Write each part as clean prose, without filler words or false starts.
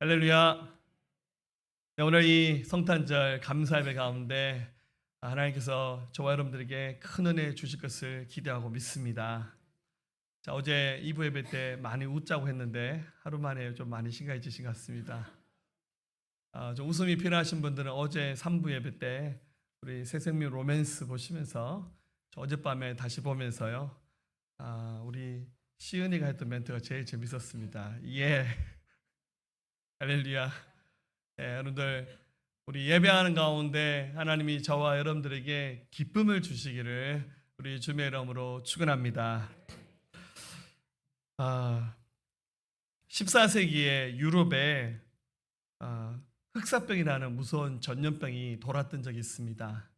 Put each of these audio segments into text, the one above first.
할렐루야. 네, 오늘 이 성탄절 감사 예배 가운데 하나님께서 저와 여러분들에게 큰 은혜 주실 것을 기대하고 믿습니다. 자, 어제 2부 예배 때 많이 웃자고 했는데 하루 만에 좀 많이 심각해지신 것 같습니다. 좀 웃음이 필요하신 분들은 어제 3부 예배 때 우리 새생명 로맨스 보시면서 저 어젯밤에 다시 보면서요. 우리 시은이가 했던 멘트가 제일 재밌었습니다. 예. 할렐루야. 네, 여러분들 우리 예배하는 가운데 하나님이 저와 여러분들에게 기쁨을 주시기를 우리 주님의 이름으로 축원합니다. 14세기에 유럽에 흑사병이라는 무서운 전염병이 돌았던 적이 있습니다.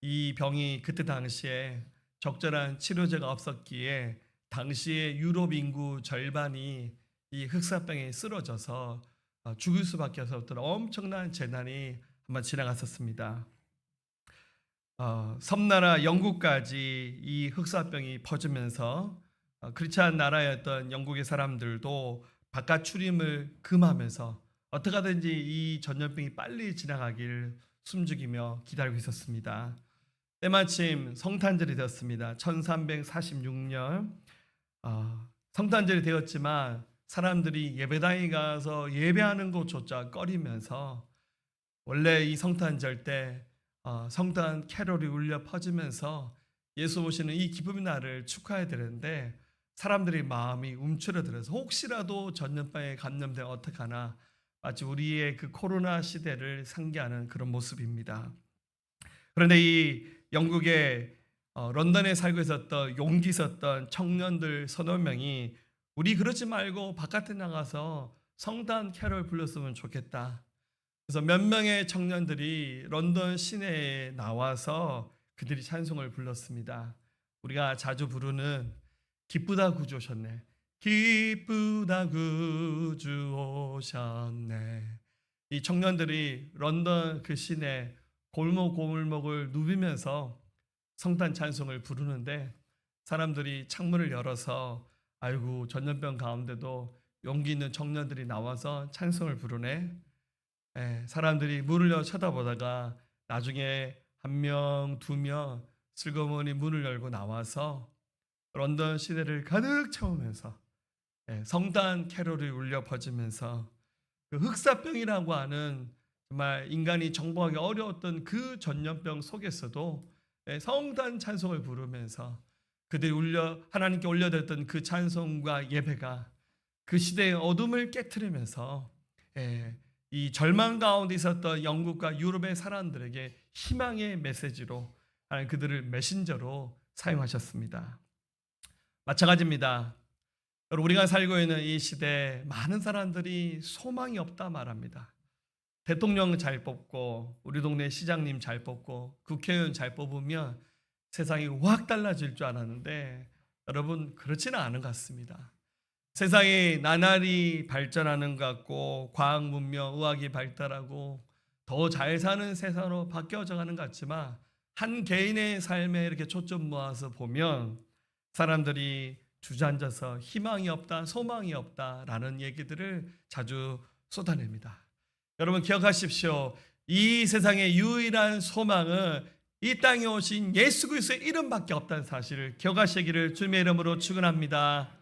이 병이 그때 당시에 적절한 치료제가 없었기에 당시에 유럽 인구 절반이 이 흑사병에 쓰러져서 죽을 수밖에 없었던 엄청난 재난이 한번 지나갔었습니다. 섬나라 영국까지 이 흑사병이 퍼지면서 크리스찬 나라였던 영국의 사람들도 바깥 출입을 금하면서 어떻게 하든지 이 전염병이 빨리 지나가길 숨죽이며 기다리고 있었습니다. 때마침 성탄절이 되었습니다. 1346년 성탄절이 되었지만 사람들이 예배당에 가서 예배하는 것조차 꺼리면서 원래 이 성탄절 때 성탄 캐롤이 울려 퍼지면서 예수 오시는 이 기쁨의 날을 축하해야 되는데 사람들이 마음이 움츠러들어서 혹시라도 전염병에 감염되면 어떡하나 마치 우리의 그 코로나 시대를 상기하는 그런 모습입니다. 그런데 이 영국의 런던에 살고 있었던 용기 있었던 청년들 서너 명이 우리 그러지 말고 바깥에 나가서 성탄 캐롤 불렀으면 좋겠다. 그래서 몇 명의 청년들이 런던 시내에 나와서 그들이 찬송을 불렀습니다. 우리가 자주 부르는 기쁘다 구주 오셨네. 기쁘다 구주 오셨네. 이 청년들이 런던 그 시내 골목을 누비면서 성탄 찬송을 부르는데 사람들이 창문을 열어서 아이고 전염병 가운데도 용기 있는 청년들이 나와서 찬송을 부르네. 사람들이 문을 쳐다보다가 나중에 한 명, 두 명 슬그머니 문을 열고 나와서 런던 시내를 가득 채우면서 성탄 캐롤이 울려 퍼지면서 그 흑사병이라고 하는 정말 인간이 정복하기 어려웠던 그 전염병 속에서도 성탄 찬송을 부르면서 그들이 하나님께 올려드렸던 그 찬송과 예배가 그 시대의 어둠을 깨트리면서 이 절망 가운데 있었던 영국과 유럽의 사람들에게 희망의 메시지로 하나님 그들을 메신저로 사용하셨습니다. 마찬가지입니다. 우리가 살고 있는 이 시대에 많은 사람들이 소망이 없다 말합니다. 대통령 잘 뽑고 우리 동네 시장님 잘 뽑고 국회의원 잘 뽑으면 세상이 확 달라질 줄 알았는데 여러분 그렇지는 않은 것 같습니다. 세상이 나날이 발전하는 것 같고 과학 문명, 의학이 발달하고 더 잘 사는 세상으로 바뀌어져 가는 것 같지만 한 개인의 삶에 이렇게 초점 모아서 보면 사람들이 주저앉아서 희망이 없다, 소망이 없다라는 얘기들을 자주 쏟아냅니다. 여러분 기억하십시오. 이 세상의 유일한 소망은 이 땅에 오신 예수 그리스도의 이름밖에 없다는 사실을 기억하시기를 주님의 이름으로 축원합니다.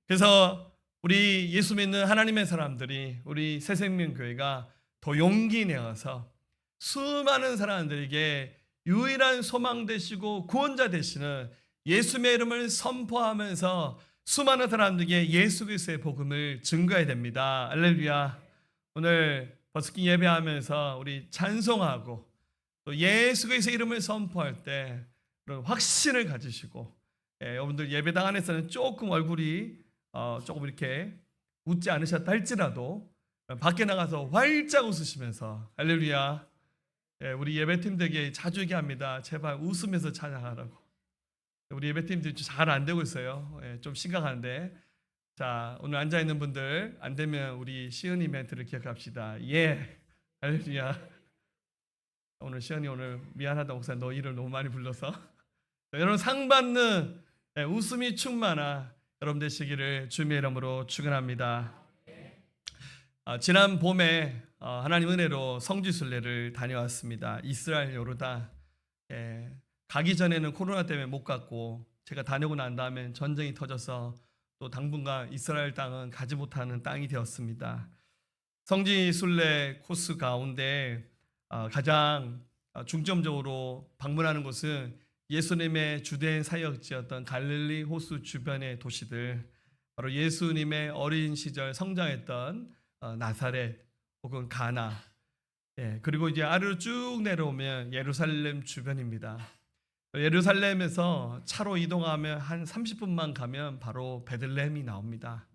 그래서 우리 예수 믿는 하나님의 사람들이 우리 새생명교회가 더 용기 내어서 수많은 사람들에게 유일한 소망 되시고 구원자 되시는 예수의 이름을 선포하면서 수많은 사람들에게 예수 그리스도의 복음을 증거해야 됩니다. 할렐루야. 오늘 버스킹 예배하면서 우리 찬송하고 또 예수 그리스도의 이름을 선포할 때 그런 확신을 가지시고 여러분들 예배당 안에서는 조금 얼굴이 조금 이렇게 웃지 않으셨다 할지라도 밖에 나가서 활짝 웃으시면서 할렐루야. 우리 예배팀들에게 자주 얘기합니다. 제발 웃으면서 찬양하라고. 우리 예배팀들이 잘 안 되고 있어요. 좀 심각한데. 자, 오늘 앉아있는 분들 안 되면 우리 시은이 멘트를 기억합시다. 예. 할렐루야. 오늘 시은이 오늘 미안하다 목사 너 이름 너무 많이 불러서 여러분 상 받는 웃음이 충만한 여러분 되시기를 주님의 이름으로 축원합니다. 지난 봄에 하나님 은혜로 성지순례를 다녀왔습니다. 이스라엘 요르단. 가기 전에는 코로나 때문에 못 갔고 제가 다녀오고 난 다음에 전쟁이 터져서 또 당분간 이스라엘 땅은 가지 못하는 땅이 되었습니다. 성지순례 코스 가운데 가장 중점적으로 방문하는 곳은 예수님의 주된 사역지였던 갈릴리 호수 주변의 도시들, 바로 예수님의 어린 시절 성장했던 나사렛 혹은 가나, 그리고 이제 아래로 쭉 내려오면 예루살렘 주변입니다. 예루살렘에서 차로 이동하면 한 30분만 가면 바로 베들레헴이 나옵니다.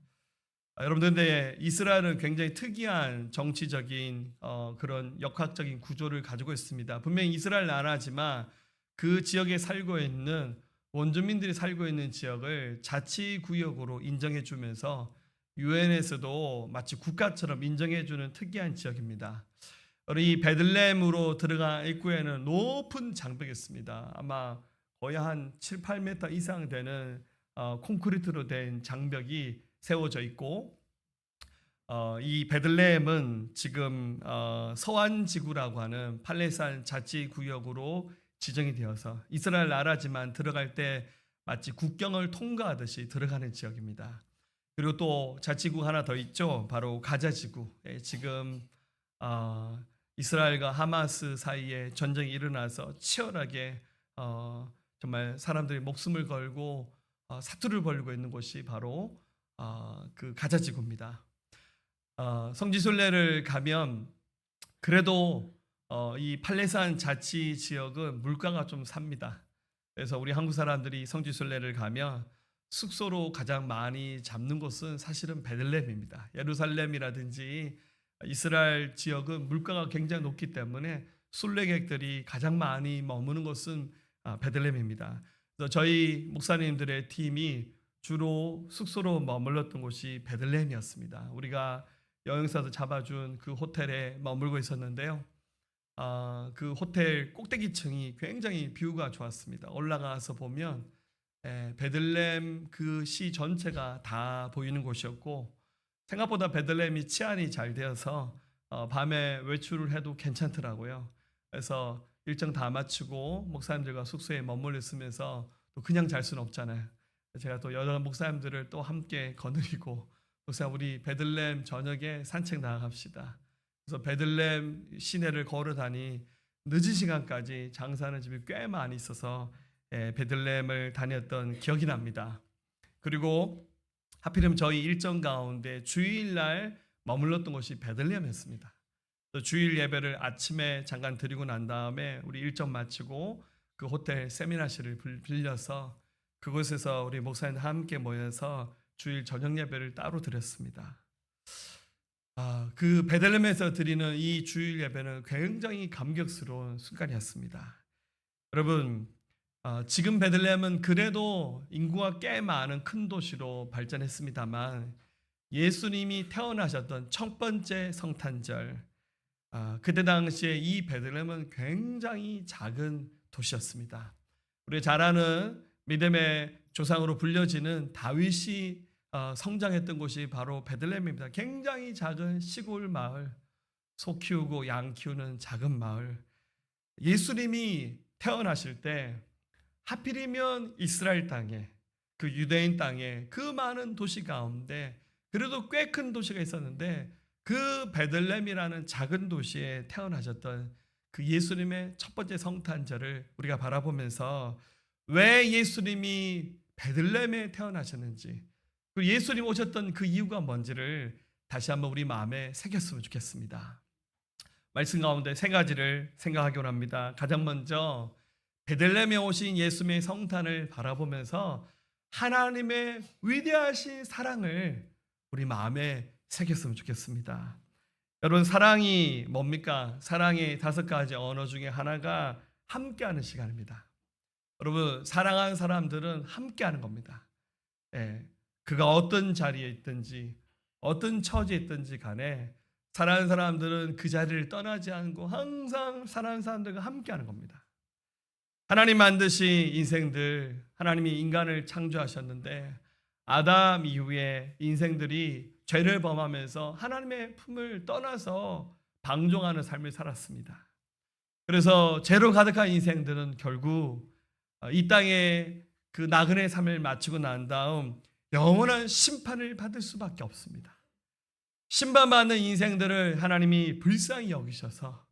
여러분들, 근데 이스라엘은 굉장히 특이한 정치적인 그런 역학적인 구조를 가지고 있습니다. 분명히 이스라엘 나라지만 그 지역에 살고 있는 원주민들이 살고 있는 지역을 자치구역으로 인정해 주면서 유엔에서도 마치 국가처럼 인정해 주는 특이한 지역입니다. 이 베들레헴으로 들어간 입구에는 높은 장벽이 있습니다. 아마 거의 한 7, 8m 이상 되는 콘크리트로 된 장벽이 세워져 있고, 이 베들레헴은 지금 서안 지구라고 하는 팔레스타인 자치구역으로 지정이 되어서 이스라엘 나라지만 들어갈 때 마치 국경을 통과하듯이 들어가는 지역입니다. 그리고 또 자치구 하나 더 있죠. 바로 가자 지구. 지금 이스라엘과 하마스 사이에 전쟁이 일어나서 치열하게 정말 사람들이 목숨을 걸고 사투를 벌이고 있는 곳이 바로 그 가자 지구입니다. 성지순례를 가면 그래도 이 팔레스타인 자치 지역은 물가가 좀 삽니다. 그래서 우리 한국 사람들이 성지순례를 가면 숙소로 가장 많이 잡는 곳은 사실은 베들레헴입니다. 예루살렘이라든지 이스라엘 지역은 물가가 굉장히 높기 때문에 순례객들이 가장 많이 머무는 곳은 베들레헴입니다. 그래서 저희 목사님들의 팀이 주로 숙소로 머물렀던 곳이 베들레헴이었습니다. 우리가 여행사에서 잡아준 그 호텔에 머물고 있었는데요. 그 호텔 꼭대기층이 굉장히 뷰가 좋았습니다. 올라가서 보면 베들레헴 그 시 전체가 다 보이는 곳이었고, 생각보다 베들레헴이 치안이 잘 되어서 밤에 외출을 해도 괜찮더라고요. 그래서 일정 다 마치고 목사님들과 숙소에 머물러 있으면서 또 그냥 잘 수는 없잖아요. 제가 또 여러 목사님들을 또 함께 거느리고, 목사님 우리 베들레헴 저녁에 산책 나갑시다. 그래서 베들레헴 시내를 걸어다니 늦은 시간까지 장사하는 집이 꽤 많이 있어서 베들레헴을 다녔던 기억이 납니다. 그리고 하필이면 저희 일정 가운데 주일날 머물렀던 곳이 베들레헴이었습니다. 주일 예배를 아침에 잠깐 드리고 난 다음에 우리 일정 마치고 그 호텔 세미나실을 빌려서 그곳에서 우리 목사님과 함께 모여서 주일 저녁 예배를 따로 드렸습니다. 그 베들레헴에서 드리는 이 주일 예배는 굉장히 감격스러운 순간이었습니다. 여러분, 지금 베들레헴은 그래도 인구가 꽤 많은 큰 도시로 발전했습니다만 예수님이 태어나셨던 첫 번째 성탄절, 그때 당시에 이 베들레헴은 굉장히 작은 도시였습니다. 우리가 잘 아는 믿음의 조상으로 불려지는 다윗이 성장했던 곳이 바로 베들레헴입니다. 굉장히 작은 시골 마을, 소 키우고 양 키우는 작은 마을. 예수님이 태어나실 때 하필이면 이스라엘 땅에, 그 유대인 땅에 그 많은 도시 가운데 그래도 꽤 큰 도시가 있었는데 그 베들레헴이라는 작은 도시에 태어나셨던 그 예수님의 첫 번째 성탄절을 우리가 바라보면서 왜 예수님이 베들레헴에 태어나셨는지, 그리고 예수님 오셨던 그 이유가 뭔지를 다시 한번 우리 마음에 새겼으면 좋겠습니다. 말씀 가운데 세 가지를 생각하기 원합니다. 가장 먼저 베들레헴에 오신 예수님의 성탄을 바라보면서 하나님의 위대하신 사랑을 우리 마음에 새겼으면 좋겠습니다. 여러분, 사랑이 뭡니까? 사랑의 5가지 언어 중에 하나가 함께하는 시간입니다. 여러분, 사랑하는 사람들은 함께하는 겁니다. 그가 어떤 자리에 있든지 어떤 처지에 있든지 간에 사랑하는 사람들은 그 자리를 떠나지 않고 항상 사랑하는 사람들과 함께하는 겁니다. 하나님 만드신 인생들, 하나님이 인간을 창조하셨는데 아담 이후에 인생들이 죄를 범하면서 하나님의 품을 떠나서 방종하는 삶을 살았습니다. 그래서 죄로 가득한 인생들은 결국 이 땅에 그 나그네 삶을 마치고 난 다음 영원한 심판을 받을 수밖에 없습니다. 심판받는 인생들을 하나님이 불쌍히 여기셔서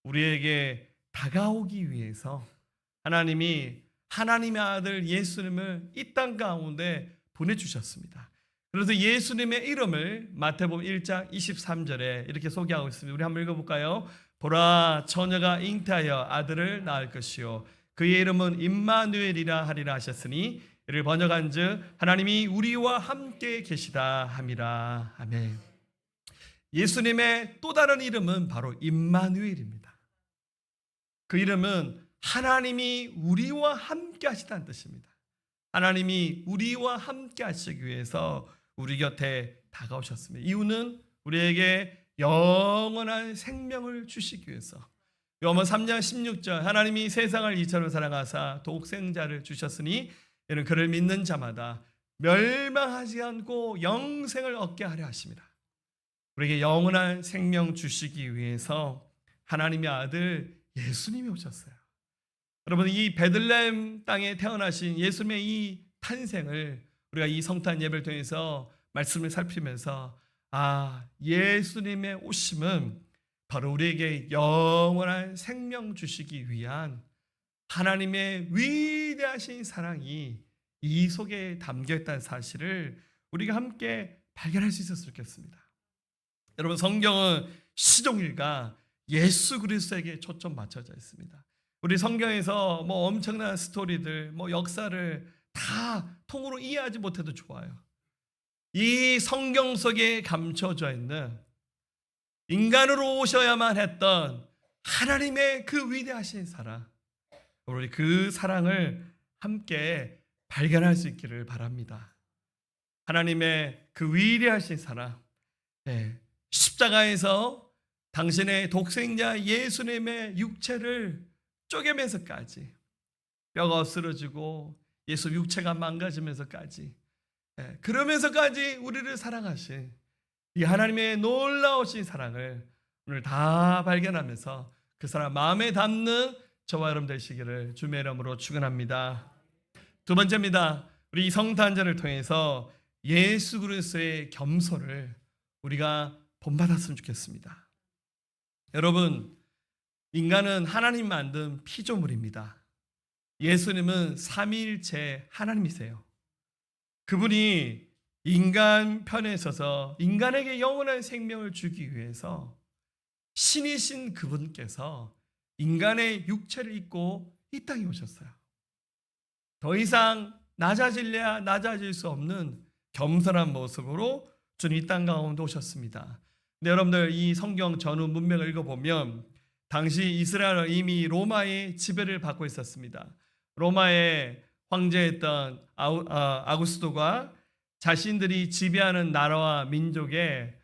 우리에게 다가오기 위해서 하나님이 하나님의 아들 예수님을 이 땅 가운데 보내주셨습니다. 그래서 예수님의 이름을 마태복음 1장 23절에 이렇게 소개하고 있습니다. 우리 한번 읽어볼까요? 보라, 처녀가 잉태하여 아들을 낳을 것이요 그의 이름은 임마누엘이라 하리라 하셨으니 이를 번역한즉 하나님이 우리와 함께 계시다 함이라. 아멘. 예수님의 또 다른 이름은 바로 임마누엘입니다. 그 이름은 하나님이 우리와 함께 하시다는 뜻입니다. 하나님이 우리와 함께 하시기 위해서 우리 곁에 다가오셨습니다. 이유는 우리에게 영원한 생명을 주시기 위해서. 요한복음 3장 16절 하나님이 세상을 이처럼 사랑하사 독생자를 주셨으니 이는 그를 믿는 자마다 멸망하지 않고 영생을 얻게 하려 하십니다. 우리에게 영원한 생명 주시기 위해서 하나님의 아들 예수님이 오셨어요. 여러분, 이 베들레헴 땅에 태어나신 예수님의 이 탄생을 우리가 이 성탄 예배를 통해서 말씀을 살피면서 예수님의 오심은 바로 우리에게 영원한 생명 주시기 위한 하나님의 위대하신 사랑이 이 속에 담겨 있다는 사실을 우리가 함께 발견할 수 있었으면 좋겠습니다. 여러분, 성경은 시종일관 예수 그리스도에게 초점 맞춰져 있습니다. 우리 성경에서 엄청난 스토리들, 역사를 다 통으로 이해하지 못해도 좋아요. 이 성경 속에 감춰져 있는 인간으로 오셔야만 했던 하나님의 그 위대하신 사랑, 우리 그 사랑을 함께 발견할 수 있기를 바랍니다. 하나님의 그 위대하신 사랑, 십자가에서 당신의 독생자 예수님의 육체를 쪼개면서까지, 뼈가 없어지고 예수 육체가 망가지면서까지, 그러면서까지 우리를 사랑하신 이 하나님의 놀라우신 사랑을 오늘 다 발견하면서 그 사랑 마음에 담는 저와 여러분 되시기를 주님의 이름으로 축원합니다. 두 번째입니다. 우리 이 성탄절을 통해서 예수 그리스도의 겸손을 우리가 본받았으면 좋겠습니다. 여러분, 인간은 하나님 만든 피조물입니다. 예수님은 삼위일체 하나님이세요. 그분이 인간 편에 서서 인간에게 영원한 생명을 주기 위해서 신이신 그분께서 인간의 육체를 입고 이 땅에 오셨어요. 더 이상 낮아질래야 낮아질 수 없는 겸손한 모습으로 주님 이 땅 가운데 오셨습니다. 근데 여러분들, 이 성경 전후 문맥을 읽어보면 당시 이스라엘은 이미 로마의 지배를 받고 있었습니다. 로마의 황제였던 아구스토가 자신들이 지배하는 나라와 민족의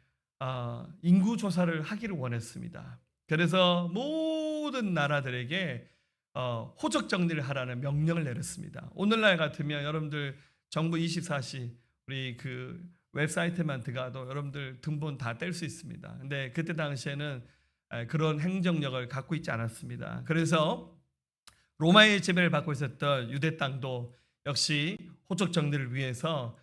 인구 조사를 하기를 원했습니다. 그래서 모든 나라들에게 호적 정리를 하라는 명령을 내렸습니다. 오늘날 같으면 여러분들 정부 24시 우리 그 웹사이트만 들어가도 여러분들 등본 다 뗄 수 있습니다. 근데 그때 당시에는 그런 행정력을 갖고 있지 않았습니다. 그래서 로마의 지배를 받고 있었던 유대 땅도 역시 호적 정리를 위해서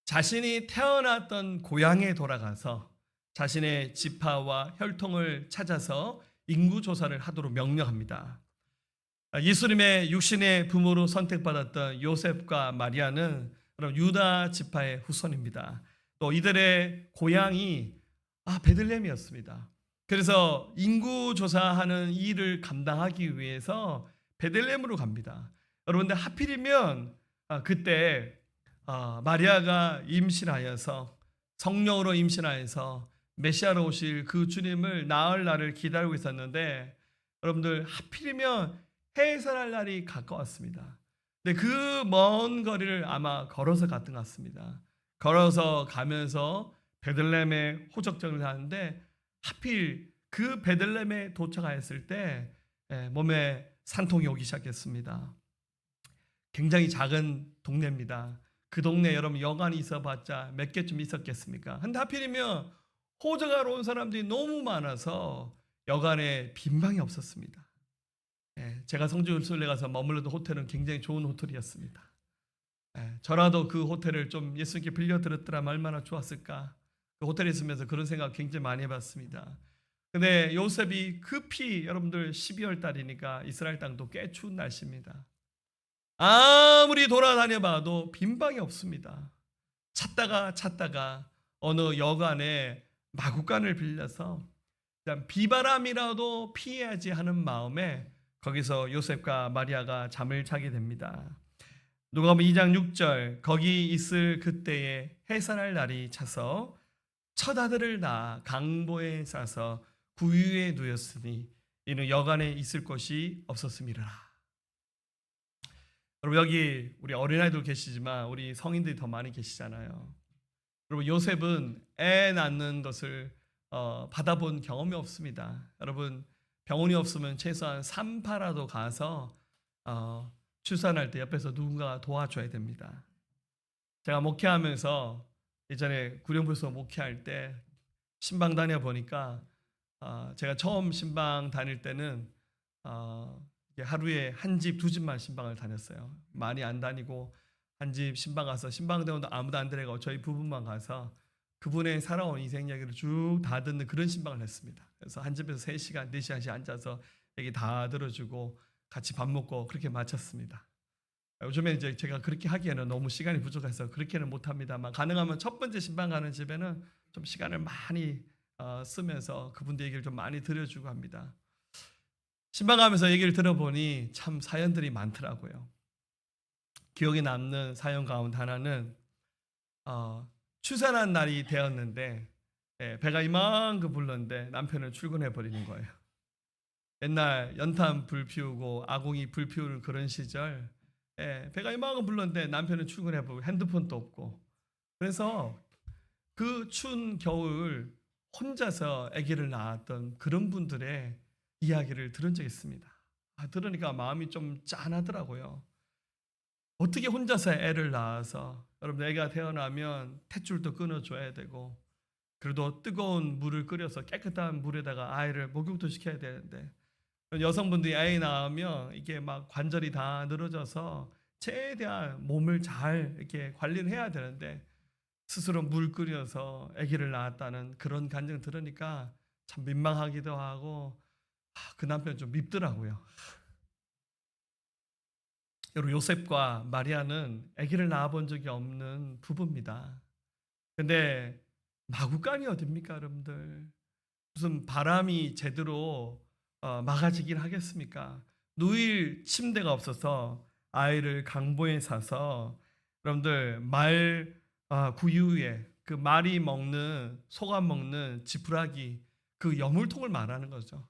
자신이 태어났던 고향에 돌아가서 자신의 지파와 혈통을 찾아서 인구 조사를 하도록 명령합니다. 예수님의 육신의 부모로 선택받았던 요셉과 마리아는 유다 지파의 후손입니다. 또 이들의 고향이 베들레헴이었습니다. 그래서 인구 조사하는 일을 감당하기 위해서 베들레헴으로 갑니다. 여러분들, 하필이면 그때 마리아가 임신하여서 성령으로 임신하여서 메시아로 오실 그 주님을 낳을 날을 기다리고 있었는데, 여러분들, 하필이면 해산할 날이 가까웠습니다. 근데 그 먼 거리를 아마 걸어서 갔던 것 같습니다. 걸어서 가면서 베들레헴에 호적 정리를 하는데 하필 그 베들레헴에 도착하였을 때 몸에 산통이 오기 시작했습니다. 굉장히 작은 동네입니다. 그 동네 여러분 여관이 있어봤자 몇 개쯤 있었겠습니까? 근데 하필이면 호적하러 온 사람들이 너무 많아서 여관에 빈 방이 없었습니다. 제가 성지순례 가서 머물렀던 호텔은 굉장히 좋은 호텔이었습니다. 저라도 그 호텔을 좀 예수님께 빌려드렸더라면 얼마나 좋았을까. 그 호텔에 있으면서 그런 생각 굉장히 많이 해봤습니다. 근데 요셉이 급히 여러분들 12월 달이니까 이스라엘 땅도 꽤 추운 날씨입니다. 아무리 돌아다녀 봐도 빈 방이 없습니다. 찾다가 어느 여관에 마구간을 빌려서 비바람이라도 피해야지 하는 마음에 거기서 요셉과 마리아가 잠을 자게 됩니다. 누가복음 2장 6절 거기 있을 그때에 해산할 날이 차서 첫 아들을 낳아 강보에 싸서 구유에 누였으니 이는 여관에 있을 곳이 없었음이라. 여러분 여기 우리 어린아이들 계시지만 우리 성인들이 더 많이 계시잖아요. 여러분 요셉은 애 낳는 것을 받아본 경험이 없습니다. 여러분 병원이 없으면 최소한 산파라도 가서 출산할 때 옆에서 누군가 도와줘야 됩니다. 제가 목회하면서 예전에 구령부에서 목회할 때 신방 다녀보니까 제가 처음 신방 다닐 때는 하루에 한 집, 두 집만 신방을 다녔어요. 많이 안 다니고 한 집 신방 가서 신방대원도 아무도 안 데려가고 저희 부부만 가서 그분의 살아온 인생 이야기를 쭉 다 듣는 그런 신방을 했습니다. 그래서 한 집에서 3시간, 4시간씩 앉아서 얘기 다 들어주고 같이 밥 먹고 그렇게 마쳤습니다. 요즘에 이제 제가 그렇게 하기에는 너무 시간이 부족해서 그렇게는 못합니다만 가능하면 첫 번째 신방 가는 집에는 좀 시간을 많이 쓰면서 그분들 얘기를 좀 많이 들어주고 합니다. 신방 가면서 얘기를 들어보니 참 사연들이 많더라고요. 기억에 남는 사연 가운데 하나는 출산한 날이 되었는데 배가 이만큼 불렀는데 남편은 출근해 버리는 거예요. 옛날 연탄 불 피우고 아궁이 불 피우는 그런 시절 배가 이만큼 불렀는데 남편은 출근해 버리고 핸드폰도 없고 그래서 그 추운 겨울 혼자서 아기를 낳았던 그런 분들의 이야기를 들은 적이 있습니다. 들으니까 마음이 좀 짠하더라고요. 어떻게 혼자서 애를 낳아서 여러분 애가 태어나면 탯줄도 끊어줘야 되고 그래도 뜨거운 물을 끓여서 깨끗한 물에다가 아이를 목욕도 시켜야 되는데 여성분들이 아이 낳으면 이게 막 관절이 다 늘어져서 최대한 몸을 잘 이렇게 관리를 해야 되는데 스스로 물 끓여서 아기를 낳았다는 그런 간증 들으니까 참 민망하기도 하고 그 남편 좀 밉더라고요. 여러분 요셉과 마리아는 아기를 낳아본 적이 없는 부부입니다. 근데 마구간이 어딥니까 여러분들. 무슨 바람이 제대로 막아지긴 하겠습니까. 누일 침대가 없어서 아이를 강보에 사서 여러분들 말 구유에 그 말이 먹는 소가 먹는 지푸라기 그 여물통을 말하는 거죠.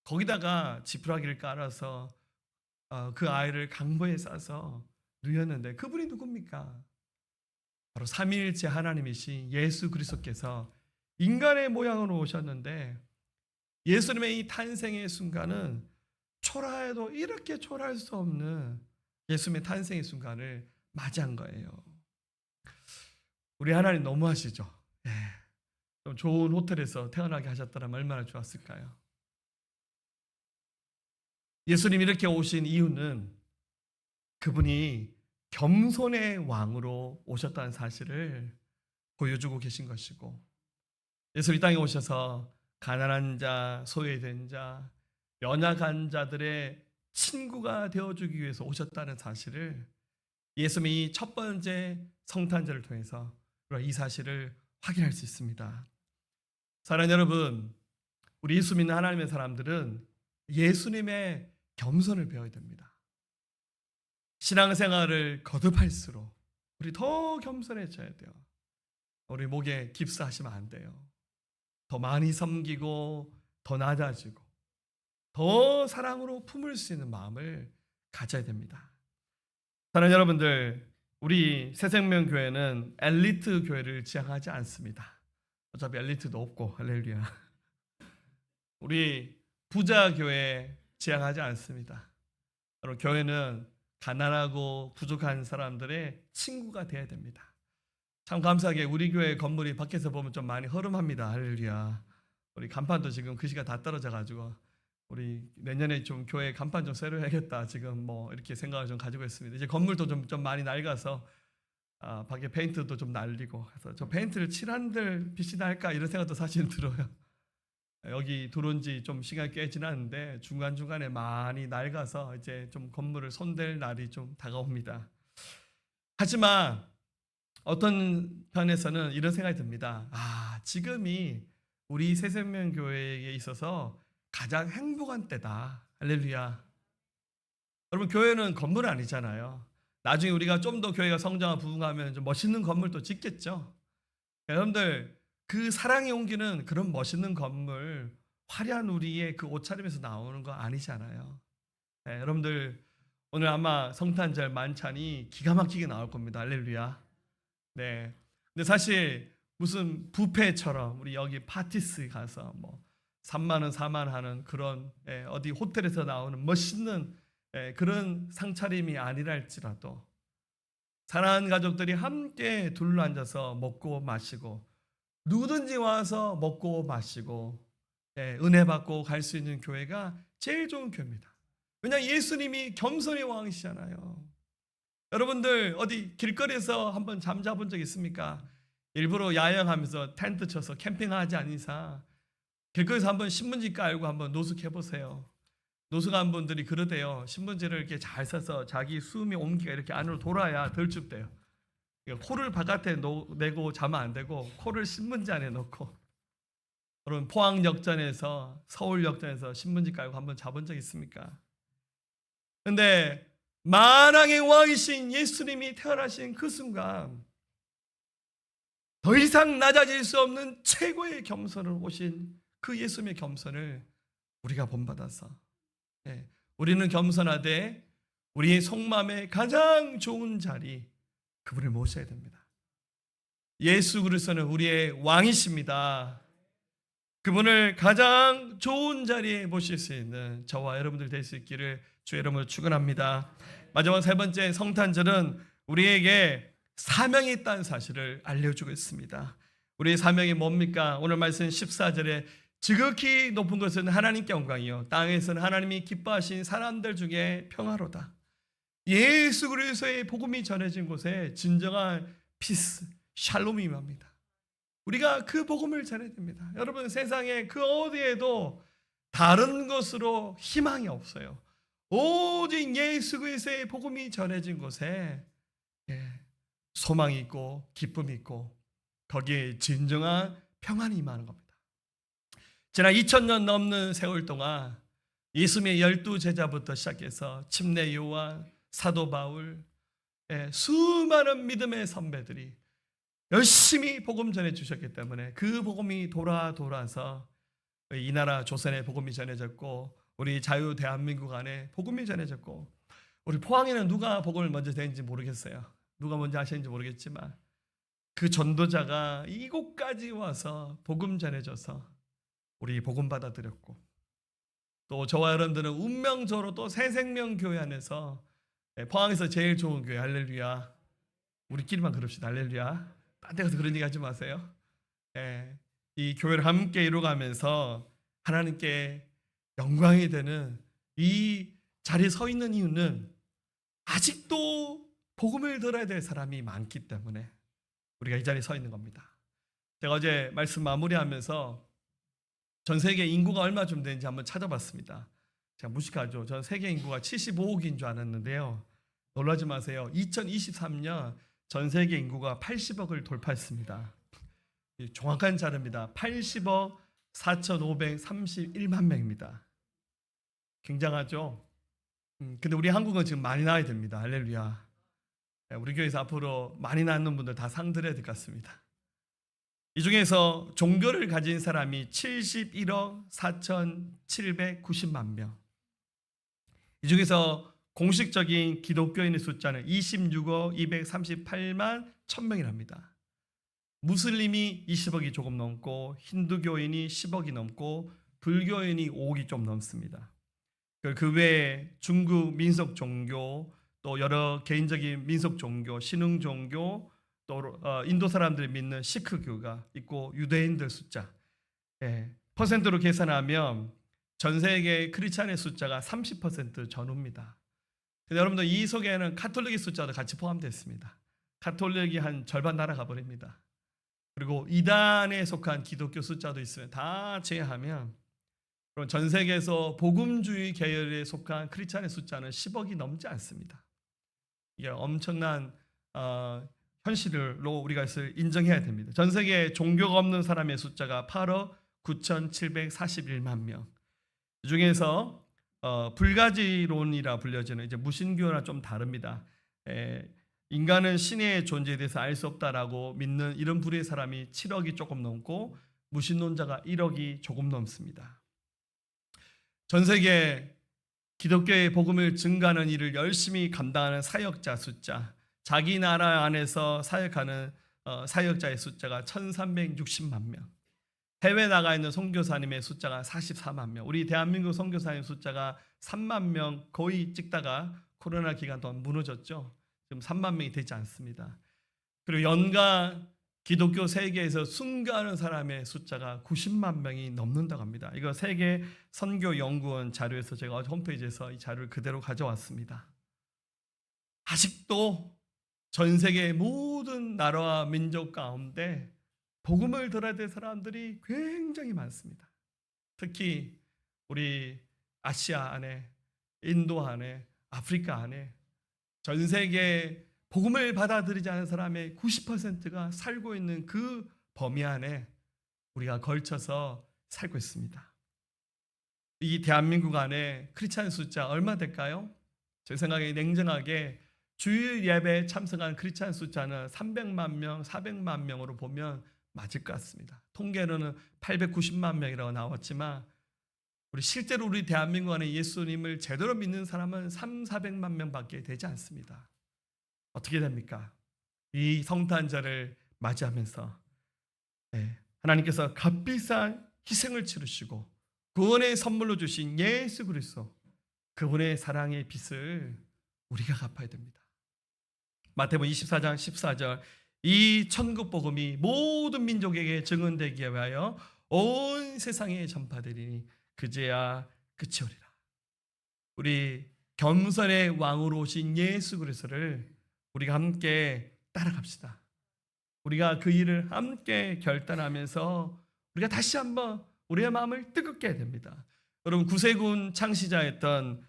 거기다가 지푸라기를 깔아서 그 아이를 강보에 싸서 누였는데 그분이 누굽니까? 바로 삼위일체 하나님이신 예수 그리스도께서 인간의 모양으로 오셨는데 예수님의 이 탄생의 순간은 초라해도 이렇게 초라할 수 없는 예수님의 탄생의 순간을 맞이한 거예요. 우리 하나님 너무하시죠? 좀 좋은 호텔에서 태어나게 하셨더라면 얼마나 좋았을까요? 예수님 이렇게 오신 이유는 그분이 겸손의 왕으로 오셨다는 사실을 보여주고 계신 것이고 예수님 이 땅에 오셔서 가난한 자, 소외된 자, 연약한 자들의 친구가 되어주기 위해서 오셨다는 사실을 예수님이 첫 번째 성탄절을 통해서 이 사실을 확인할 수 있습니다. 사랑하는 여러분, 우리 예수 믿는 하나님의 사람들은 예수님의 겸손을 배워야 됩니다. 신앙생활을 거듭할수록 우리 더 겸손해져야 돼요. 우리 목에 깁스하시면 안 돼요. 더 많이 섬기고 더 낮아지고 더 사랑으로 품을 수 있는 마음을 가져야 됩니다. 사랑하는 여러분들, 우리 새생명교회는 엘리트 교회를 지향하지 않습니다. 어차피 엘리트도 없고 할렐루야. 우리 부자 교회 지향하지 않습니다. 여러분 교회는 가난하고 부족한 사람들의 친구가 되어야 됩니다. 참 감사하게 우리 교회 건물이 밖에서 보면 좀 많이 허름합니다. 할렐루야. 우리 간판도 지금 글씨가 다 떨어져 가지고 우리 내년에 좀 교회 간판 좀 새로 해야겠다 지금 뭐 이렇게 생각을 좀 가지고 있습니다. 이제 건물도 좀 많이 낡아서 밖에 페인트도 좀 날리고 해서 저 페인트를 칠한들 빛이 날까 이런 생각도 사실 들어요. 여기 들어온 지 좀 시간이 꽤 지났는데 중간중간에 많이 낡아서 이제 좀 건물을 손댈 날이 좀 다가옵니다. 하지만 어떤 편에서는 이런 생각이 듭니다. 지금이 우리 새생명교회에 있어서 가장 행복한 때다. 할렐루야. 여러분, 교회는 건물 아니잖아요. 나중에 우리가 좀 더 교회가 성장하고 부흥하면 좀 멋있는 건물도 짓겠죠. 여러분들, 그 사랑의 온기는 그런 멋있는 건물, 화려한 우리의 그 옷차림에서 나오는 거 아니잖아요. 네, 여러분들 오늘 아마 성탄절 만찬이 기가 막히게 나올 겁니다. 할렐루야. 네. 근데 사실 무슨 뷔페처럼 우리 여기 파티스 가서 뭐 3만 원, 4만 원 하는 그런 어디 호텔에서 나오는 멋있는 그런 상차림이 아니랄지라도 사랑하는 가족들이 함께 둘러앉아서 먹고 마시고 누구든지 와서 먹고 마시고 은혜 받고 갈 수 있는 교회가 제일 좋은 교회입니다. 왜냐 예수님이 겸손의 왕이시잖아요. 여러분들 어디 길거리에서 한번 잠 자본 적 있습니까? 일부러 야영하면서 텐트 쳐서 캠핑하지 않은 이상 길거리에서 한번 신문지 깔고 한번 노숙해 보세요. 노숙한 분들이 그러대요. 신문지를 이렇게 잘 써서 자기 숨이 온기가 이렇게 안으로 돌아야 덜 춥대요. 코를 바깥에 내고 자면 안 되고 코를 신문지 안에 넣고. 여러분 포항역전에서 서울역전에서 신문지 깔고 한번 자본 적 있습니까? 근데 만왕의 왕이신 예수님이 태어나신 그 순간 더 이상 낮아질 수 없는 최고의 겸손을 오신 그 예수님의 겸손을 우리가 본받아서 우리는 겸손하되 우리의 속마음의 가장 좋은 자리 그분을 모셔야 됩니다. 예수 그리스도는 우리의 왕이십니다. 그분을 가장 좋은 자리에 모실 수 있는 저와 여러분들 될 수 있기를 주의 이름으로 축원합니다. 마지막 세 번째 성탄절은 우리에게 사명이 있다는 사실을 알려주고 있습니다. 우리의 사명이 뭡니까? 오늘 말씀 14절에 지극히 높은 것은 하나님께 영광이요 땅에서는 하나님이 기뻐하신 사람들 중에 평화로다. 예수 그리스도의 복음이 전해진 곳에 진정한 피스, 샬롬이 임합니다. 우리가 그 복음을 전해야 됩니다. 여러분 세상에 그 어디에도 다른 것으로 희망이 없어요. 오직 예수 그리스도의 복음이 전해진 곳에 소망이 있고 기쁨이 있고 거기에 진정한 평안이 임하는 겁니다. 지난 2000년 넘는 세월 동안 예수님의 12제자부터 시작해서 침례 요한, 사도 바울, 수많은 믿음의 선배들이 열심히 복음 전해 주셨기 때문에 그 복음이 돌아서 이 나라 조선에 복음이 전해졌고 우리 자유 대한민국 안에 복음이 전해졌고 우리 포항에는 누가 복음을 먼저 전했는지 모르겠어요. 누가 먼저 하셨는지 모르겠지만 그 전도자가 이곳까지 와서 복음 전해줘서 우리 복음 받아들였고 또 저와 여러분들은 운명적으로 또 새생명교회 안에서 포항에서 제일 좋은 교회 할렐루야. 우리끼리만 그럽시다. 할렐루야. 딴 데 가서 그런 얘기 하지 마세요. 이 교회를 함께 이루어가면서 하나님께 영광이 되는 이 자리에 서 있는 이유는 아직도 복음을 들어야 될 사람이 많기 때문에 우리가 이 자리에 서 있는 겁니다. 제가 어제 말씀 마무리하면서 전 세계 인구가 얼마쯤 되는지 한번 찾아봤습니다. 제가 무식하죠. 전 세계 인구가 75억인 줄 알았는데요. 놀라지 마세요. 2023년 전 세계 인구가 80억을 돌파했습니다. 정확한 자료입니다. 80억 4,531만 명입니다. 굉장하죠? 근데 우리 한국은 지금 많이 낳아야 됩니다. 할렐루야. 우리 교회에서 앞으로 많이 낳는 분들 다 상 드려야 될 것 같습니다. 이 중에서 종교를 가진 사람이 71억 4,790만 명. 이 중에서 공식적인 기독교인의 숫자는 26억 238만 1000명이랍니다. 무슬림이 20억이 조금 넘고 힌두교인이 10억이 넘고 불교인이 5억이 좀 넘습니다. 그 외에 중국 민속 종교, 또 여러 개인적인 민속 종교, 신흥 종교, 또 인도 사람들이 믿는 시크교가 있고 유대인들 숫자, 퍼센트로 계산하면 전 세계 크리스찬의 숫자가 30% 전후입니다. 근데 여러분들 이 속에는 카톨릭의 숫자도 같이 포함되어 있습니다. 카톨릭이 한 절반 날아가 버립니다. 그리고 이단에 속한 기독교 숫자도 있으면 다 제외하면 그럼 전 세계에서 복음주의 계열에 속한 크리스찬의 숫자는 10억이 넘지 않습니다. 이게 엄청난 현실로 우리가 이것을 인정해야 됩니다. 전 세계 종교가 없는 사람의 숫자가 8억 9,741만 명. 이 중에서 불가지론이라 불려지는 이제 무신교나 좀 다릅니다. 인간은 신의 존재에 대해서 알 수 없다라고 믿는 이런 부류의 사람이 7억이 조금 넘고 무신론자가 1억이 조금 넘습니다. 전 세계 기독교의 복음을 증가하는 일을 열심히 감당하는 사역자 숫자, 자기 나라 안에서 사역하는 사역자의 숫자가 1,360만 명, 해외 나가 있는 선교사님의 숫자가 44만 명, 우리 대한민국 선교사님 숫자가 3만 명 거의 찍다가 코로나 기간 동안 무너졌죠. 지금 3만 명이 되지 않습니다. 그리고 연간 기독교 세계에서 순교하는 사람의 숫자가 90만 명이 넘는다고 합니다. 이거 세계 선교연구원 자료에서 제가 홈페이지에서 이 자료를 그대로 가져왔습니다. 아직도 전 세계의 모든 나라와 민족 가운데 복음을 들어야 될 사람들이 굉장히 많습니다. 특히 우리 아시아 안에, 인도 안에, 아프리카 안에 전 세계 복음을 받아들이지 않은 사람의 90%가 살고 있는 그 범위 안에 우리가 걸쳐서 살고 있습니다. 이 대한민국 안에 크리스찬 숫자 얼마 될까요? 제 생각에 냉정하게 주일 예배에 참석한 크리스찬 숫자는 300만 명, 400만 명으로 보면 맞을 것 같습니다. 통계로는 890만 명이라고 나왔지만 실제로 우리 대한민국 안에 예수님을 제대로 믿는 사람은 400만 명밖에 되지 않습니다. 어떻게 됩니까? 이 성탄절을 맞이하면서 하나님께서 값비싼 희생을 치르시고 구원의 선물로 주신 예수 그리스도, 그분의 사랑의 빚을 우리가 갚아야 됩니다. 마태복음 24장 14절, 이 천국 복음이 모든 민족에게 증언되기 위하여 온 세상에 전파되리니 그제야 끝이 오리라. 우리 겸손의 왕으로 오신 예수 그리스도를 우리가 함께 따라갑시다. 우리가 그 일을 함께 결단하면서 우리가 다시 한번 우리의 마음을 뜨겁게 해야 됩니다. 여러분, 구세군 창시자였던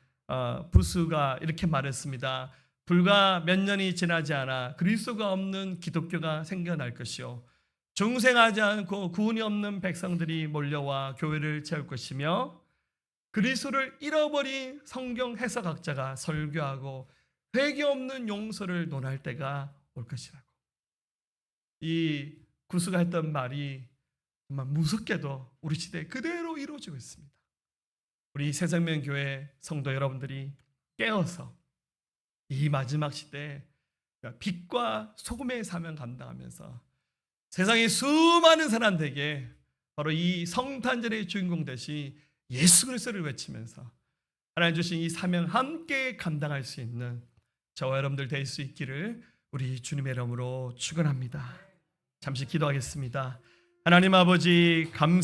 브루스가 이렇게 말했습니다. 불과 몇 년이 지나지 않아 그리스도가 없는 기독교가 생겨날 것이요, 중생하지 않고 구원이 없는 백성들이 몰려와 교회를 채울 것이며 그리스도를 잃어버린 성경 해석학자가 설교하고 회개 없는 용서를 논할 때가 올 것이라고. 이 구스가 했던 말이 정말 무섭게도 우리 시대에 그대로 이루어지고 있습니다. 우리 새생명교회 성도 여러분들이 깨어서 이 마지막 시대에 빛과 소금의 사명 감당하면서 세상의 수많은 사람들에게 바로 이 성탄절의 주인공 되신 예수 그리스도를 외치면서 하나님 주신 이 사명 함께 감당할 수 있는 저와 여러분들 될 수 있기를 우리 주님의 이름으로 축원합니다. 잠시 기도하겠습니다. 하나님 아버지, 감사